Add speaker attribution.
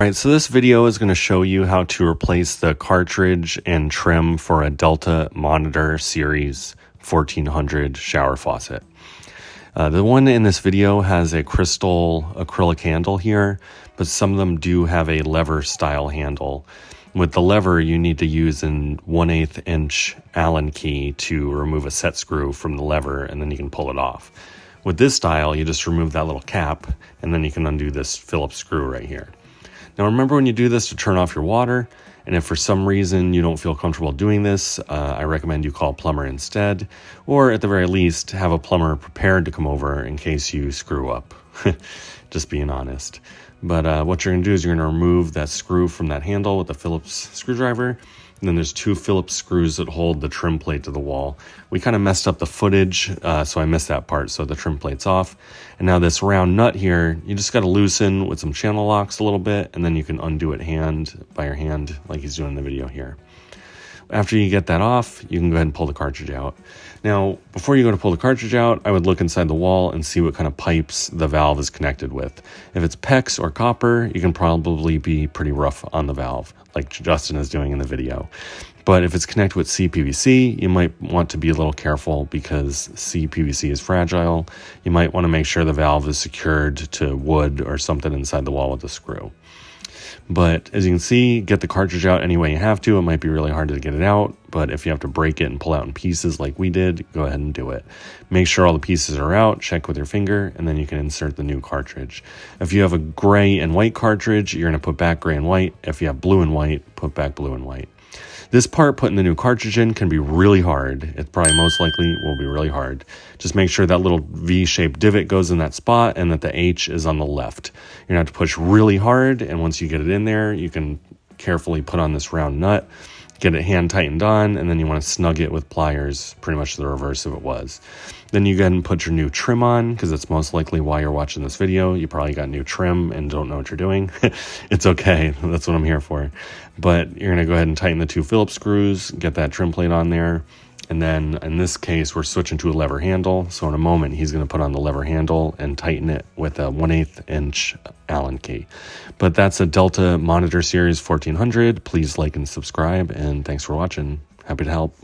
Speaker 1: All right, so this video is going to show you how to replace the cartridge and trim for a Delta Monitor Series 1400 shower faucet. The one in this video has a crystal acrylic handle here, but some of them do have a lever style handle. With the lever, you need to use an 1/8 inch Allen key to remove a set screw from the lever, and then you can pull it off. With this style, you just remove that little cap, and then you can undo this Phillips screw right here. Now remember, when you do this, to turn off your water, and if for some reason you don't feel comfortable doing this, I recommend you call a plumber instead, or at the very least have a plumber prepared to come over in case you screw up. Just being honest. But what you're going to do is you're going to remove that screw from that handle with the Phillips screwdriver. And then there's two Phillips screws that hold the trim plate to the wall. We kind of messed up the footage, so I missed that part, so the trim plate's off. And now this round nut here, you just got to loosen with some channel locks a little bit, and then you can undo it by your hand like he's doing in the video here. After you get that off, you can go ahead and pull the cartridge out. Now, before you go to pull the cartridge out, I would look inside the wall and see what kind of pipes the valve is connected with. If it's PEX or copper, you can probably be pretty rough on the valve, like Justin is doing in the video. But if it's connected with CPVC, you might want to be a little careful because CPVC is fragile. You might want to make sure the valve is secured to wood or something inside the wall with a screw. But as you can see, get the cartridge out any way you have to. It might be really hard to get it out, but if you have to break it and pull out in pieces like we did, go ahead and do it. Make sure all the pieces are out, check with your finger, and then you can insert the new cartridge. If you have a gray and white cartridge, you're going to put back gray and white. If you have blue and white, put back blue and white. This part, putting the new cartridge in, can be really hard. It probably most likely will be really hard. Just make sure that little V-shaped divot goes in that spot and that the H is on the left. You're going to have to push really hard, and once you get it in there, you can carefully put on this round nut, get it hand tightened on, and then you want to snug it with pliers, pretty much the reverse of it was. Then you go ahead and put your new trim on, because that's most likely why you're watching this video. You probably got new trim and don't know what you're doing. It's okay. That's what I'm here for. But you're going to go ahead and tighten the two Phillips screws, get that trim plate on there. And then in this case, we're switching to a lever handle. So in a moment, he's going to put on the lever handle and tighten it with a 1/8 inch Allen key. But that's a Delta Monitor Series 1400. Please like and subscribe, and thanks for watching. Happy to help.